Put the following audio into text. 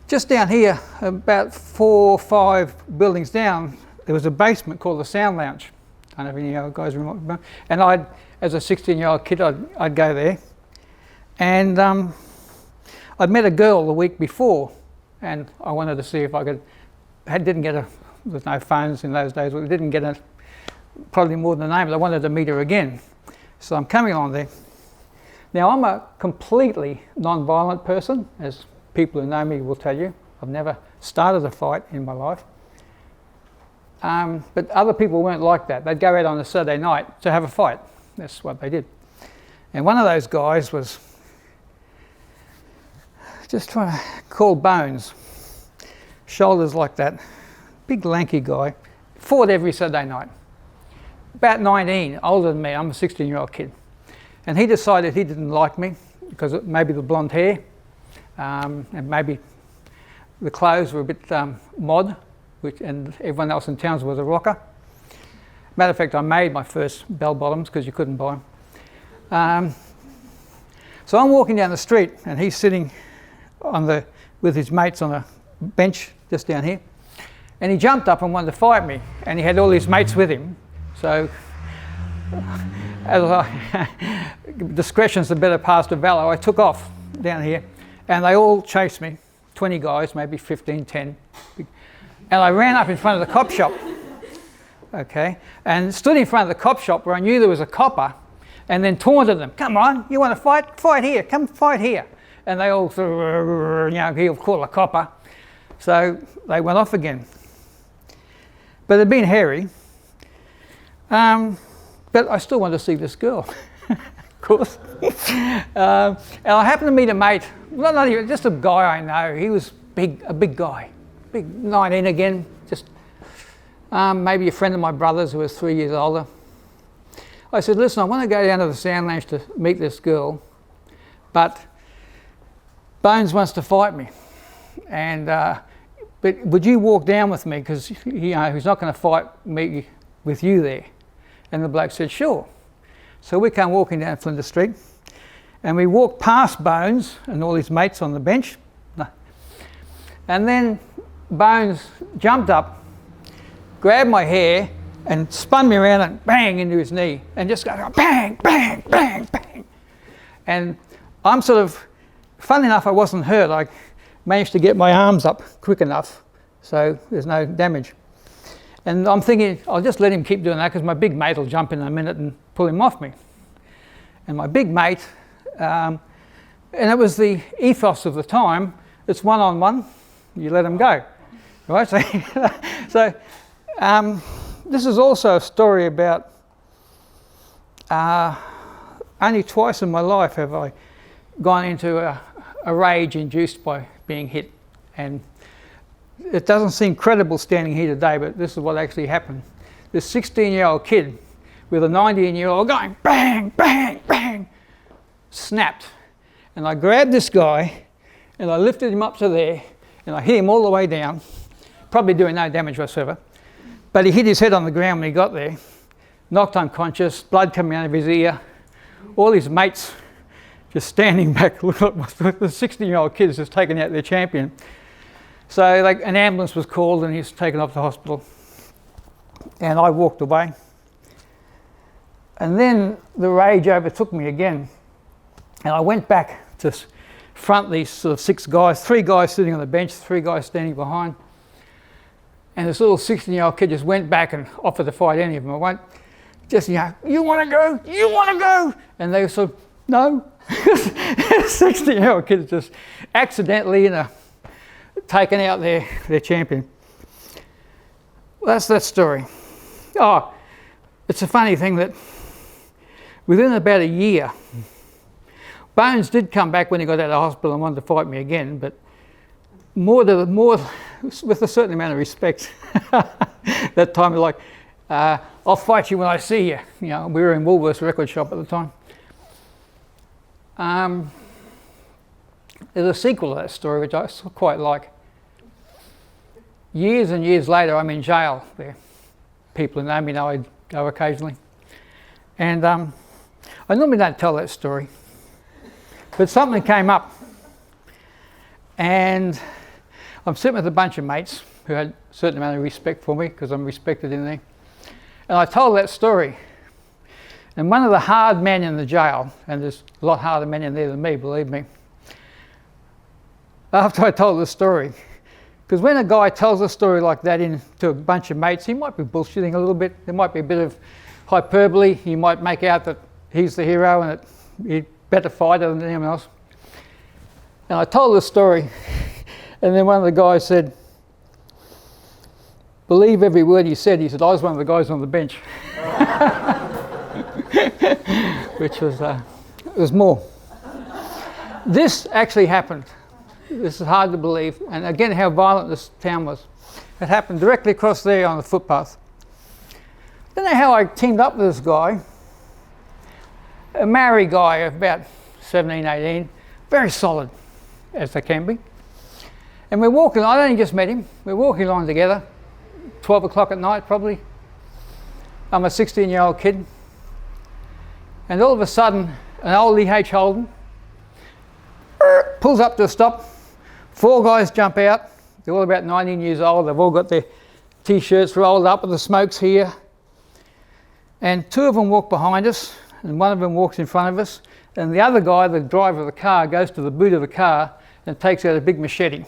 Just down here, about 4 or 5 buildings down, there was a basement called the Sound Lounge. I don't know if any of you guys remember. And as a 16-year-old kid, I'd go there. And I'd met a girl the week before, and I wanted to see if I could. There's no phones in those days. We didn't get probably more than a name, but I wanted to meet her again. So I'm coming along there. Now, I'm a completely non-violent person, as people who know me will tell you. I've never started a fight in my life. But other people weren't like that. They'd go out on a Saturday night to have a fight. That's what they did. And one of those guys was just trying to call bones. Shoulders like that. Big lanky guy. Fought every Saturday night. About 19, older than me. I'm a 16-year-old kid. And he decided he didn't like me because maybe the blonde hair and maybe the clothes were a bit mod, and everyone else in Townsville was a rocker. Matter of fact, I made my first bell-bottoms because you couldn't buy them. So I'm walking down the street and he's sitting with his mates on a bench just down here. And he jumped up and wanted to fight me, and he had all his mates with him. So, discretion's the better part of valor. I took off down here, and they all chased me, 20 guys, maybe 15, 10. And I ran up in front of the cop shop, okay, and stood in front of the cop shop where I knew there was a copper, and then taunted them. Come on, you want to fight? Fight here, come fight here. And they all sort of, he'll call a copper. So they went off again. But it'd been hairy. But I still wanted to see this girl, of course. And I happened to meet a mate, not even, just a guy I know. He was a big guy, big 19 again, just maybe a friend of my brother's who was 3 years older. I said, listen, I want to go down to the Sound Lounge to meet this girl, but Bones wants to fight me. And but would you walk down with me, because he's not going to fight me with you there. And the bloke said, sure. So we come walking down Flinders Street, and we walked past Bones and all his mates on the bench. And then Bones jumped up, grabbed my hair, and spun me around and bang into his knee, and just go bang, bang, bang, bang. And I'm sort of, funny enough, I wasn't hurt. I managed to get my arms up quick enough, so there's no damage. And I'm thinking, I'll just let him keep doing that because my big mate will jump in a minute and pull him off me. And my big mate, and it was the ethos of the time, it's one-on-one, you let him go. Right? So this is also a story about only twice in my life have I gone into a rage induced by being hit. And it doesn't seem credible standing here today, but this is what actually happened. This 16-year-old kid with a 19-year-old going bang, bang, bang, snapped. And I grabbed this guy and I lifted him up to there and I hit him all the way down, probably doing no damage whatsoever. But he hit his head on the ground when he got there, knocked unconscious, blood coming out of his ear. All his mates just standing back, look at the 16-year-old kid is just taking out their champion. So an ambulance was called and he was taken off to hospital. And I walked away. And then the rage overtook me again. And I went back to front these sort of 6 guys, 3 guys sitting on the bench, 3 guys standing behind. And this little 16-year-old kid just went back and offered to fight any of them. I went, just, you want to go? You want to go? And they said, no. 16-year-old kid just accidentally, taken out their champion. Well, that's that story. Oh, it's a funny thing that within about a year, Bones did come back when he got out of hospital and wanted to fight me again, but more with a certain amount of respect. That time, like, I'll fight you when I see you. We were in Woolworths record shop at the time. There's a sequel to that story which I quite like. Years and years later, I'm in jail there. People who know me know I go occasionally. And I normally don't tell that story, but something came up. And I'm sitting with a bunch of mates who had a certain amount of respect for me because I'm respected in there. And I told that story. And one of the hard men in the jail, and there's a lot harder men in there than me, believe me, after I told the story, because when a guy tells a story like that to a bunch of mates, he might be bullshitting a little bit. There might be a bit of hyperbole. He might make out that he's the hero and that he's a better fighter than anyone else. And I told the story, and then one of the guys said, "Believe every word he said." He said, "I was one of the guys on the bench." Which was more. This actually happened. This is hard to believe, and again how violent this town was. It happened directly across there on the footpath. I don't know how I teamed up with this guy, a Maori guy of about 17, 18, very solid as they can be. And we're walking, I'd only just met him, we're walking along together, 12 o'clock at night probably. I'm a 16-year-old kid. And all of a sudden, an old E.H. Holden pulls up to a stop. 4 guys jump out. They're all about 19 years old. They've all got their T-shirts rolled up with the smokes here. And 2 of them walk behind us, and 1 of them walks in front of us. And the other guy, the driver of the car, goes to the boot of the car and takes out a big machete.